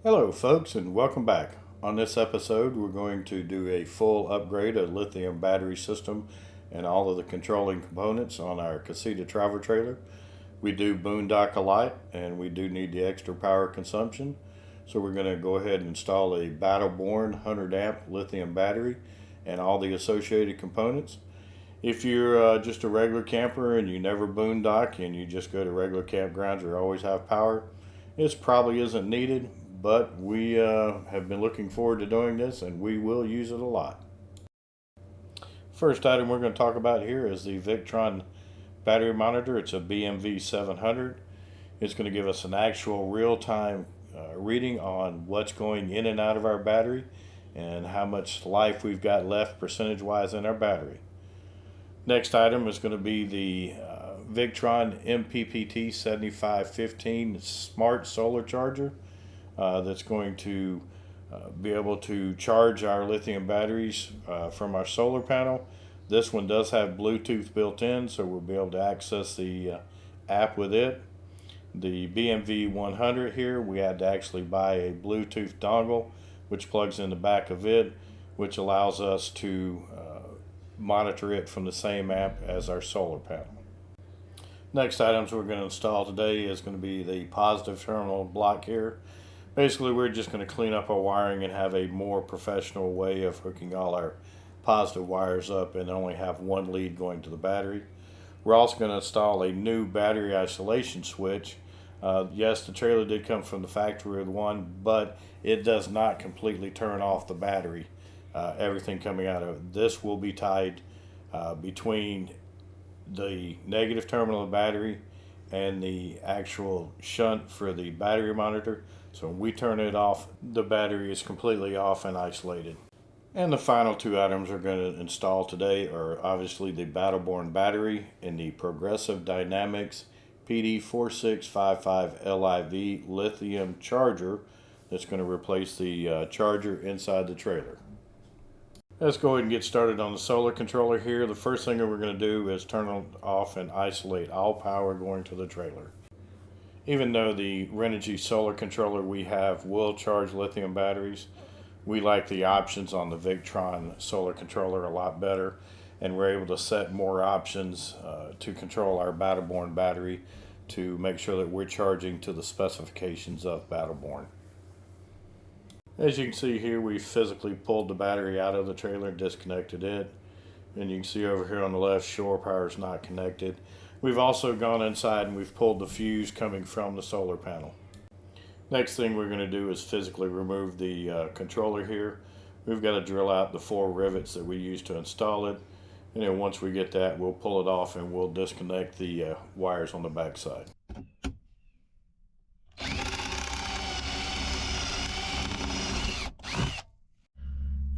Hello folks and welcome back. On this episode we're going to do a full upgrade of lithium battery system and all of the controlling components on our Casita travel trailer. We do boondock a lot and we do need the extra power consumption. So we're going to go ahead and install a Battleborn 100 amp lithium battery and all the associated components. If you're just a regular camper and you never boondock and you just go to regular campgrounds or always have power, this probably isn't needed, but we have been looking forward to doing this and we will use it a lot. First item we're going to talk about here is the Victron battery monitor. It's a BMV 700. It's going to give us an actual real-time reading on what's going in and out of our battery and how much life we've got left percentage-wise in our battery. Next item is going to be the Victron MPPT 7515 Smart Solar Charger that's going to be able to charge our lithium batteries from our solar panel. This one does have Bluetooth built in, so we'll be able to access the app with it. The BMV 100 here, we had to actually buy a Bluetooth dongle which plugs in the back of it, which allows us to monitor it from the same app as our solar panel. Next items we're going to install today is going to be the positive terminal block here. Basically we're just going to clean up our wiring and have a more professional way of hooking all our positive wires up and only have one lead going to the battery. We're also going to install a new battery isolation switch. Yes, the trailer did come from the factory with one, but it does not completely turn off the battery. Everything coming out of it. This will be tied between the negative terminal of the battery and the actual shunt for the battery monitor. So when we turn it off, the battery is completely off and isolated. And the final two items we're going to install today are obviously the Battleborn battery and the Progressive Dynamics PD4655 LIV lithium charger that's going to replace the charger inside the trailer. Let's go ahead and get started on the solar controller here. The first thing that we're going to do is turn it off and isolate all power going to the trailer. Even though the Renogy solar controller we have will charge lithium batteries, we like the options on the Victron solar controller a lot better, and we're able to set more options to control our Battleborn battery to make sure that we're charging to the specifications of Battleborn. As you can see here, we physically pulled the battery out of the trailer and disconnected it. And you can see over here on the left, shore power is not connected. We've also gone inside and we've pulled the fuse coming from the solar panel. Next thing we're going to do is physically remove the controller here. We've got to drill out the 4 rivets that we used to install it. And then once we get that, we'll pull it off and we'll disconnect the wires on the back side.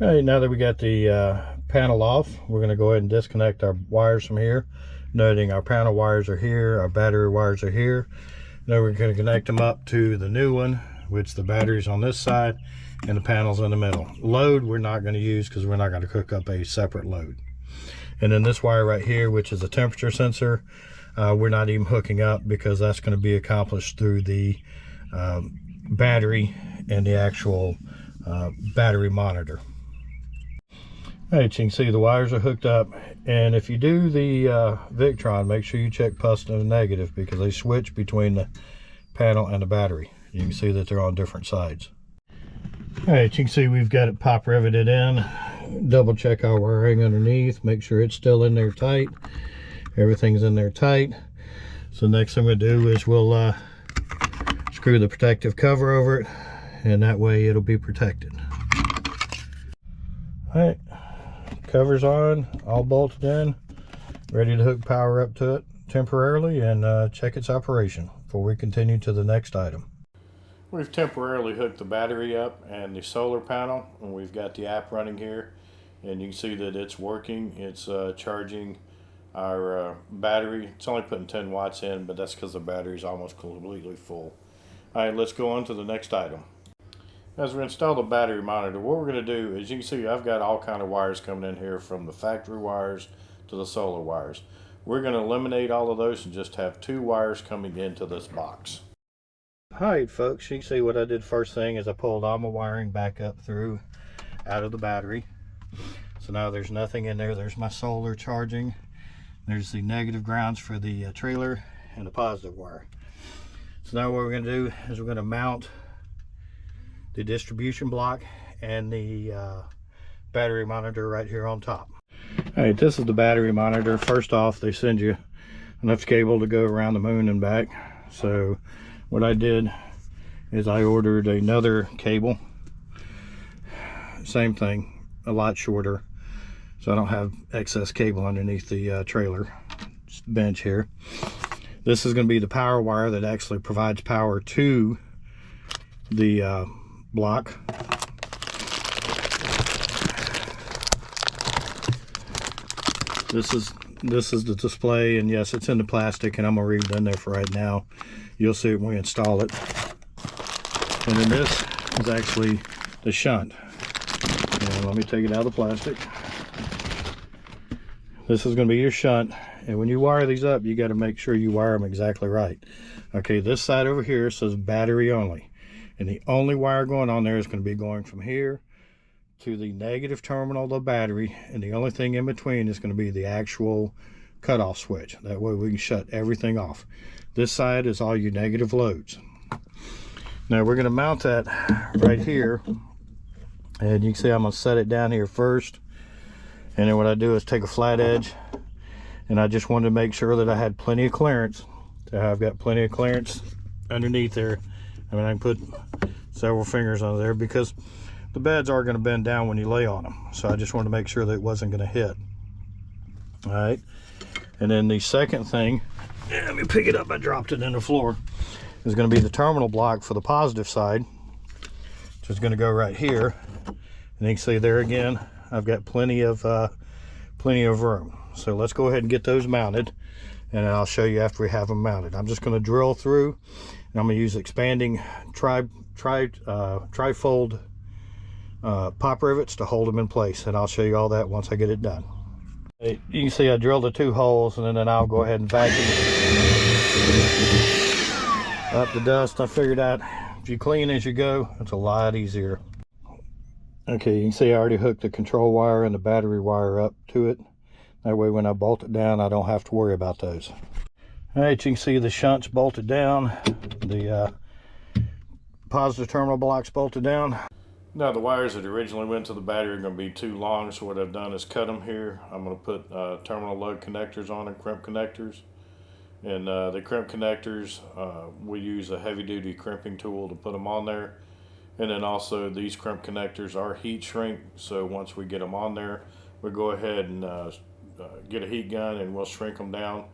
All right, now that we got the panel off, we're going to go ahead and disconnect our wires from here. Noting our panel wires are here, our battery wires are here. Now we're going to connect them up to the new one, which the battery's on this side and the panel's in the middle. Load we're not going to use because we're not going to hook up a separate load. And then this wire right here, which is a temperature sensor, we're not even hooking up because that's going to be accomplished through the battery and the actual battery monitor. Alright, you can see the wires are hooked up, and if you do the Victron, make sure you check positive and negative because they switch between the panel and the battery. You can see that they're on different sides. Alright, you can see we've got it pop riveted in. Double check our wiring underneath, make sure it's still in there tight. Everything's in there tight. So next thing we'll do is we'll screw the protective cover over it, and that way it'll be protected. Alright. Cover's on, all bolted in, ready to hook power up to it temporarily and check its operation before we continue to the next item. We've temporarily hooked the battery up and the solar panel, and we've got the app running here, and you can see that it's working. It's charging our battery. It's only putting 10 watts in, but that's because the battery's almost completely full. Alright, let's go on to the next item. As we install the battery monitor, what we're going to do is, you can see I've got all kind of wires coming in here, from the factory wires to the solar wires. We're going to eliminate all of those and just have 2 wires coming into this box. Alright folks, you can see what I did first thing is I pulled all my wiring back up through out of the battery. So now there's nothing in there. There's my solar charging. There's the negative grounds for the trailer and the positive wire. So now what we're going to do is we're going to mount the distribution block and the battery monitor right here on top. Alright, this is the battery monitor. First off, they send you enough cable to go around the moon and back. So what I did is I ordered another cable. Same thing, a lot shorter, so I don't have excess cable underneath the trailer bench here. This is going to be the power wire that actually provides power to the block. This is the display, and yes, it's in the plastic, and I'm gonna leave it in there for right now. You'll see it when we install it. And then this is actually the shunt. And let me take it out of the plastic. This is going to be your shunt, and when you wire these up, you got to make sure you wire them exactly right. Okay, this side over here says battery only, and the only wire going on there is going to be going from here to the negative terminal of the battery, and the only thing in between is going to be the actual cutoff switch. That way we can shut everything off. This side is all your negative loads. Now we're going to mount that right here, and you can see I'm going to set it down here first, and then what I do is take a flat edge, and I just wanted to make sure that I had plenty of clearance. So I've got plenty of clearance underneath there. I mean, I can put several fingers on there because the beds are going to bend down when you lay on them, so I just wanted to make sure that it wasn't going to hit. All right, and then the second thing, let me pick it up, I dropped it in the floor, is going to be the terminal block for the positive side, which is going to go right here. And you can see there again, I've got plenty of room. So let's go ahead and get those mounted, and I'll show you after we have them mounted. I'm just going to drill through, and I'm going to use expanding trifold pop rivets to hold them in place, and I'll show you all that once I get it done. You can see I drilled the 2 holes, and then I'll go ahead and vacuum up the dust. I figured out if you clean as you go, it's a lot easier. Okay, you can see I already hooked the control wire and the battery wire up to it. That way when I bolt it down, I don't have to worry about those. All right, you can see the shunt's bolted down, the positive terminal block's bolted down. Now the wires that originally went to the battery are going to be too long, so what I've done is cut them here. I'm going to put terminal load connectors on them, crimp connectors. And the crimp connectors, we use a heavy duty crimping tool to put them on there. And then also these crimp connectors are heat shrink, so once we get them on there, we'll go ahead and get a heat gun and we'll shrink them down.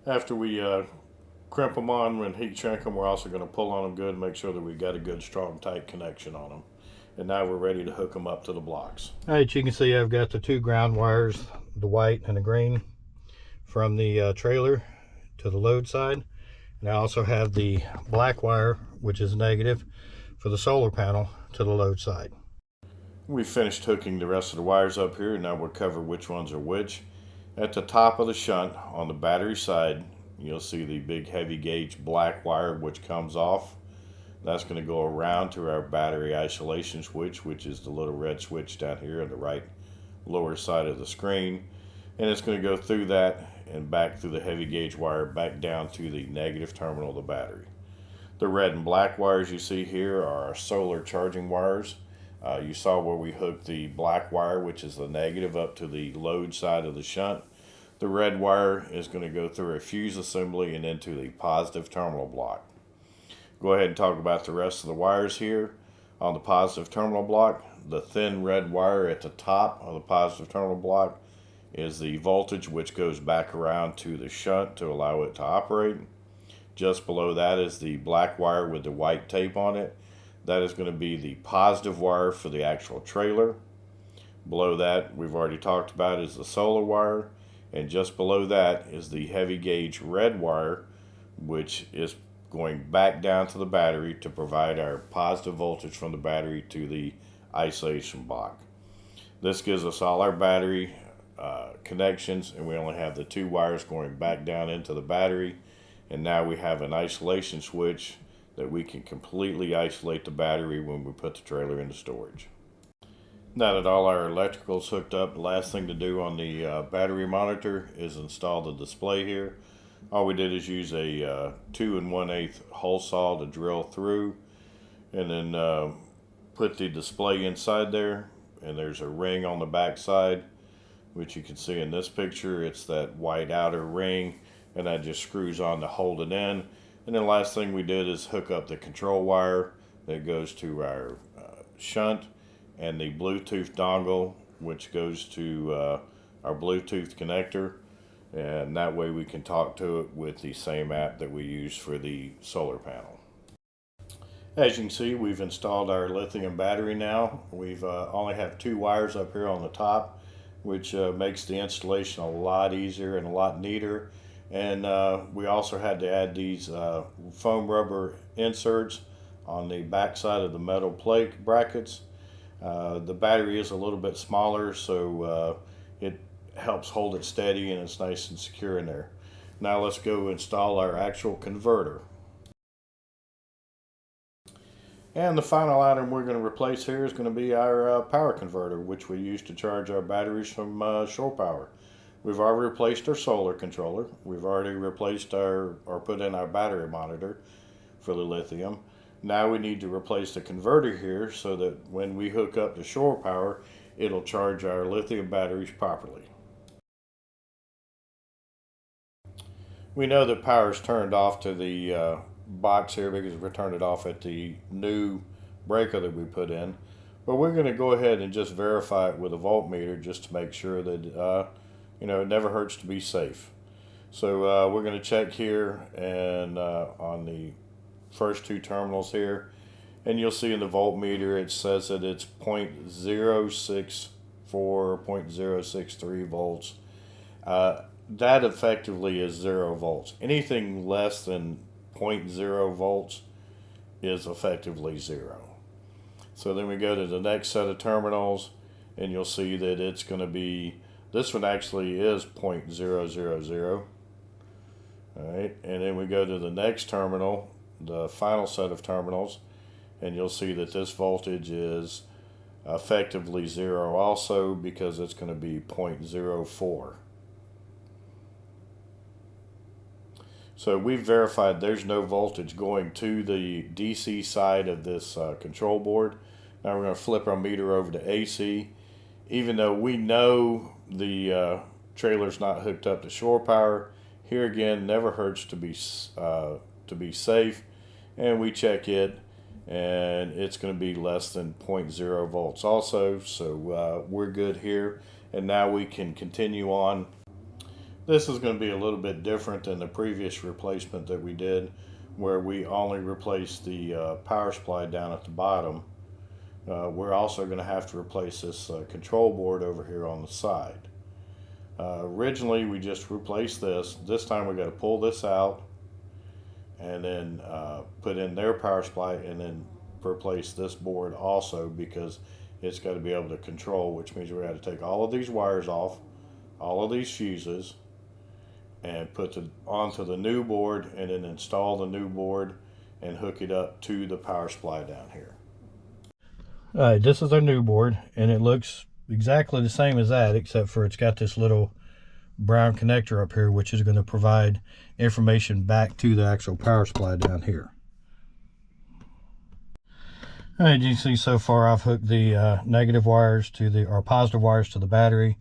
After we crimp them on and heat shrink them, we're also going to pull on them good and make sure that we've got a good strong tight connection on them. And now we're ready to hook them up to the blocks. All right, you can see I've got the 2 ground wires, the white and the green, from the trailer to the load side. And I also have the black wire, which is negative, for the solar panel to the load side. We finished hooking the rest of the wires up here, and now we'll cover which ones are which. At the top of the shunt on the battery side, you'll see the big heavy gauge black wire which comes off. That's going to go around to our battery isolation switch, which is the little red switch down here on the right lower side of the screen. And it's going to go through that and back through the heavy gauge wire back down to the negative terminal of the battery. The red and black wires you see here are our solar charging wires. You saw where we hooked the black wire, which is the negative, up to the load side of the shunt. The red wire is going to go through a fuse assembly and into the positive terminal block. Go ahead and talk about the rest of the wires here. On the positive terminal block, the thin red wire at the top of the positive terminal block is the voltage which goes back around to the shunt to allow it to operate. Just below that is the black wire with the white tape on it. That is going to be the positive wire for the actual trailer. Below that, we've already talked about, is the solar wire. And just below that is the heavy gauge red wire, which is going back down to the battery to provide our positive voltage from the battery to the isolation block. This gives us all our battery connections, and we only have the 2 wires going back down into the battery. And now we have an isolation switch that we can completely isolate the battery when we put the trailer into storage. Now that all our electrical is hooked up, the last thing to do on the battery monitor is install the display here. All we did is use a 2 1/8 hole saw to drill through, and then put the display inside there. And there's a ring on the back side, which you can see in this picture. It's that white outer ring, and that just screws on to hold it in. And then the last thing we did is hook up the control wire that goes to our shunt, and the Bluetooth dongle, which goes to our Bluetooth connector, and that way we can talk to it with the same app that we use for the solar panel. As you can see, we've installed our lithium battery now. We've only have 2 wires up here on the top, which makes the installation a lot easier and a lot neater. And we also had to add these foam rubber inserts on the back side of the metal plate brackets. The battery is a little bit smaller, so it helps hold it steady and it's nice and secure in there. Now let's go install our actual converter. And the final item we're going to replace here is going to be our power converter, which we use to charge our batteries from shore power. We've already replaced our solar controller. We've already replaced or put in our battery monitor for the lithium. Now we need to replace the converter here so that when we hook up to shore power, it'll charge our lithium batteries properly. We know that power is turned off to the box here because we turned it off at the new breaker that we put in, but we're going to go ahead and just verify it with a voltmeter just to make sure that it never hurts to be safe. So we're going to check here and on the first 2 terminals here, and you'll see in the voltmeter it says that it's 0.064 or 0.063 volts. That effectively is 0 volts. Anything less than 0.0 volts is effectively 0. So then we go to the next set of terminals, and you'll see that it's going to be, this one actually is 0.000. Alright, and then we go to the next terminal, the final set of terminals, and you'll see that this voltage is effectively 0 also, because it's going to be 0.04. So we've verified there's no voltage going to the DC side of this control board. Now we're going to flip our meter over to AC. Even though we know the trailer's not hooked up to shore power, here again, never hurts to be safe. And we check it, and it's going to be less than 0.0 volts also. So we're good here. And now we can continue on. This is going to be a little bit different than the previous replacement that we did, where we only replaced the power supply down at the bottom. We're also going to have to replace this control board over here on the side. Originally we just replaced this. This time we got to pull this out and then put in their power supply and then replace this board also, because it's got to be able to control, which means we got to take all of these wires off, all of these fuses, and put it onto the new board, and then install the new board and hook it up to the power supply down here. Alright, this is our new board, and it looks exactly the same as that, except for it's got this little brown connector up here, which is going to provide information back to the actual power supply down here. Alright, you can see so far I've hooked the negative wires to the, or positive wires to the battery,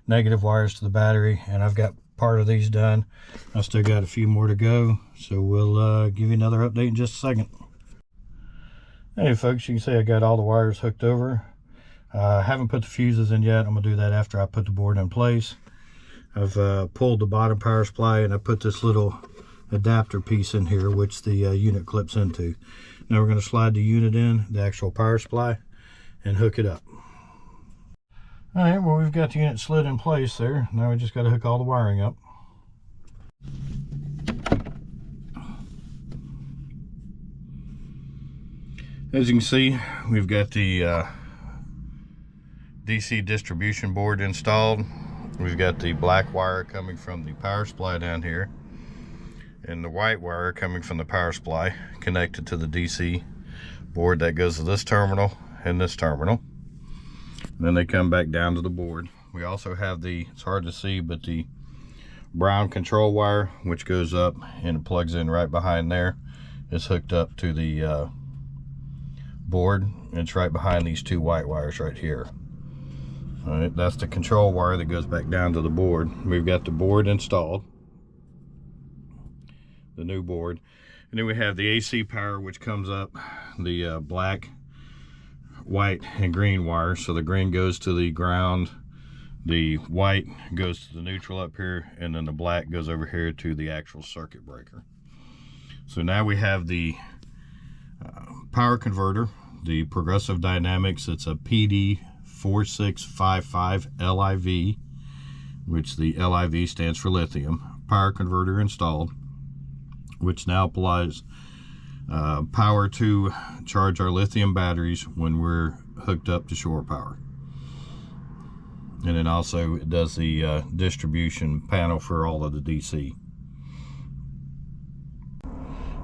negative wires to the battery, and I've got part of these done. I still got a few more to go, so we'll give you another update in just a second. Hey folks, you can see I got all the wires hooked over. I haven't put the fuses in yet. I'm gonna do that after I put the board in place. I've pulled the bottom power supply, and I put this little adapter piece in here, which the unit clips into. Now we're going to slide the unit in, the actual power supply, and hook it up. Alright, well, we've got the unit slid in place there. Now we just got to hook all the wiring up. As you can see, we've got the DC distribution board installed. We've got the black wire coming from the power supply down here. and the white wire coming from the power supply connected to the DC board that goes to this terminal and this terminal. And then they come back down to the board. We also have the, it's hard to see, but the brown control wire, which goes up and it plugs in right behind there, is hooked up to the board. It's right behind these two white wires right here. All right, that's the control wire that goes back down to the board. We've got the board installed, the new board, and then we have the AC power, which comes up the black, white, and green wire. So the green goes to the ground, the white goes to the neutral up here, and then the black goes over here to the actual circuit breaker. So now we have the power converter, the Progressive Dynamics. It's a PD4655 LIV, which the LIV stands for lithium. Power converter installed, which now applies power to charge our lithium batteries when we're hooked up to shore power. And then also it does the distribution panel for all of the DC.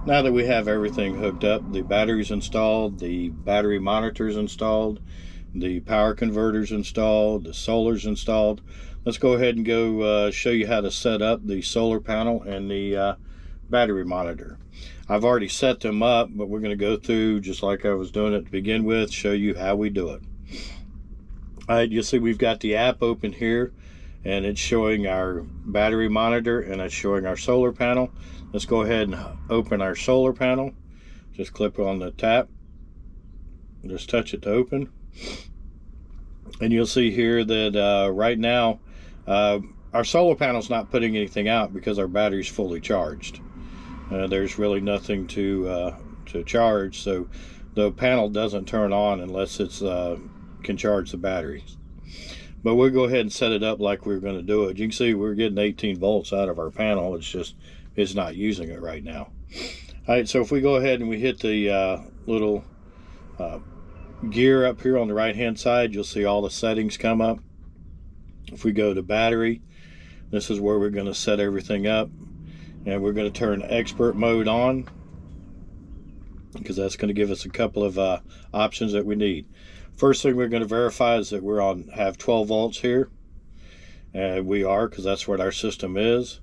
Now that we have everything hooked up, the batteries installed, the battery monitors installed, the power converters installed, the solar's installed, let's go ahead and go show you how to set up the solar panel and the battery monitor. I've already set them up, but we're going to go through just like I was doing it to begin with, show you how we do it. All right, you'll see we've got the app open here, and it's showing our battery monitor and it's showing our solar panel. Let's go ahead and open our solar panel. Just click on the tap, just touch it to open, and you'll see here that right now our solar panel is not putting anything out because our battery's fully charged. There's really nothing to charge, so the panel doesn't turn on unless it's can charge the batteries. But we'll go ahead and set it up like we're going to do it. You can see we're getting 18 volts out of our panel. It's not using it right now. All right, so if we go ahead and we hit the little gear up here on the right hand side, you'll see all the settings come up. If we go to battery, this is where we're going to set everything up, and we're going to turn expert mode on because that's going to give us a couple of options that we need. First thing we're going to verify is that we're have 12 volts here, and we are, because that's what our system is.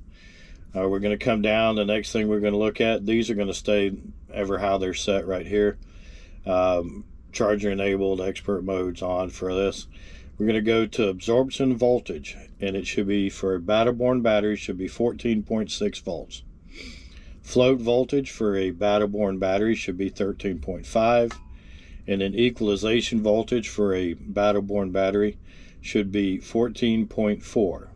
We're going to come down. The next thing we're going to look at, these are going to stay ever how they're set right here. Charger enabled, expert modes on for this. We're going to go to absorption voltage, and it should be, for a battle-borne battery, should be 14.6 volts. Float voltage for a battle-borne battery should be 13.5, and an equalization voltage for a battle-borne battery should be 14.4.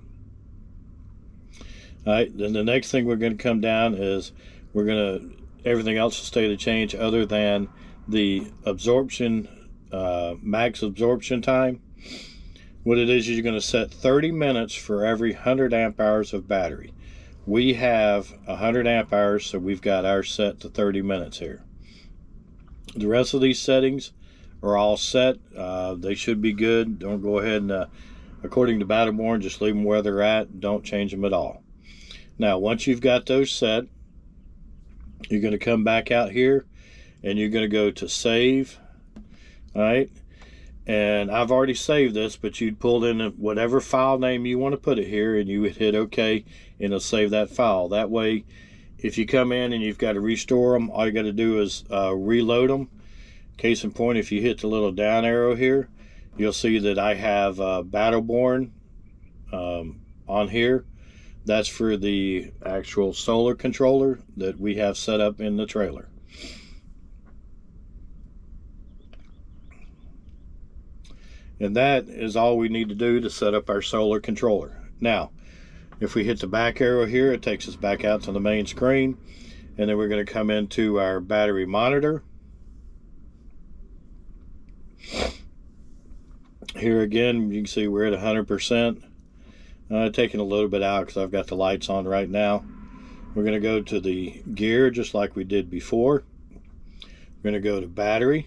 All right, then the next thing we're going to come down is everything else will stay the change other than the absorption, max absorption time. What it is you're going to set 30 minutes for every 100 amp hours of battery. We have 100 amp hours, so we've got ours set to 30 minutes here. The rest of these settings are all set. They should be good. Don't go ahead and, according to Battleborn, just leave them where they're at. Don't change them at all. Now, once you've got those set, you're going to come back out here and you're going to go to save. All right. And I've already saved this, but you'd pull in whatever file name you want to put it here, and you would hit OK, and it'll save that file. That way, if you come in and you've got to restore them, all you got to do is reload them. Case in point, if you hit the little down arrow here, you'll see that I have Battleborn on here. That's for the actual solar controller that we have set up in the trailer. And that is all we need to do to set up our solar controller. Now, if we hit the back arrow here, it takes us back out to the main screen. And then we're going to come into our battery monitor. Here again, you can see we're at 100%. Taking a little bit out because I've got the lights on right now. We're going to go to the gear just like we did before. We're going to go to battery.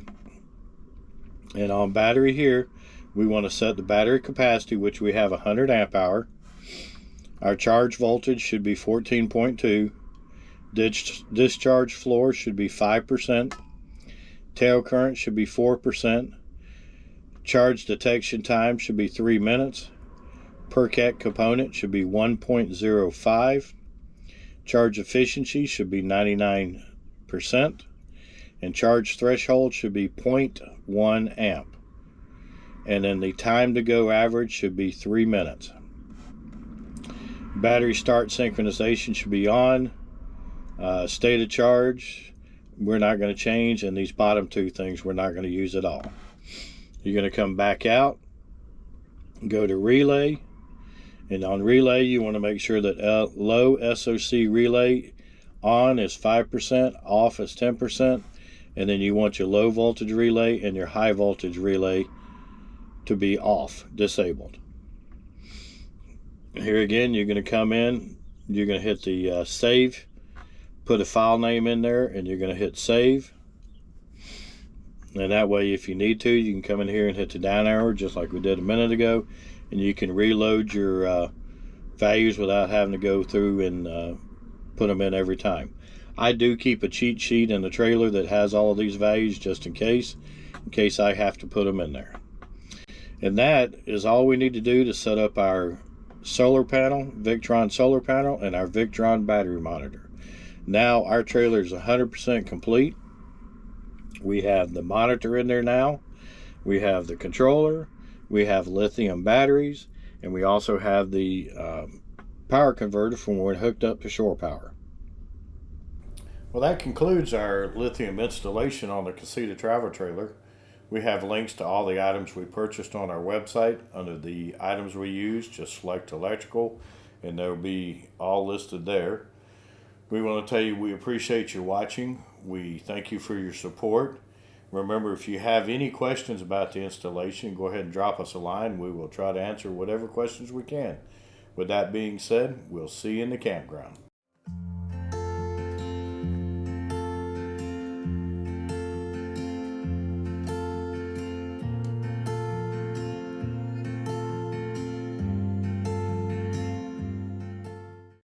And on battery here, we want to set the battery capacity, which we have 100 amp hour. Our charge voltage should be 14.2. Discharge flow should be 5%. Tail current should be 4%. Charge detection time should be 3 minutes. Per cat component should be 1.05. Charge efficiency should be 99%. And charge threshold should be 0.1 amp. And then the time to go average should be 3 minutes. Battery start synchronization should be on. State of charge, we're not going to change, and these bottom two things we're not going to use at all. You're going to come back out, go to relay, and on relay you want to make sure that low SOC relay on is 5%, off is 10%, and then you want your low voltage relay and your high voltage relay to be off, disabled. Here again, you're going to come in, you're going to hit the save, put a file name in there, and you're going to hit save. And that way, if you need to, you can come in here and hit the down arrow just like we did a minute ago, and you can reload your values without having to go through and put them in every time. I do keep a cheat sheet in the trailer that has all of these values just in case I have to put them in there. And that is all we need to do to set up our solar panel, Victron solar panel, and our Victron battery monitor. Now our trailer is 100% complete. We have the monitor in there now. We have the controller. We have lithium batteries. And we also have the power converter from when we're hooked up to shore power. Well, that concludes our lithium installation on the Casita travel trailer. We have links to all the items we purchased on our website. Under the items we use, just select electrical, and they'll be all listed there. We want to tell you we appreciate you watching. We thank you for your support. Remember, if you have any questions about the installation, go ahead and drop us a line. We will try to answer whatever questions we can. With that being said, we'll see you in the campground.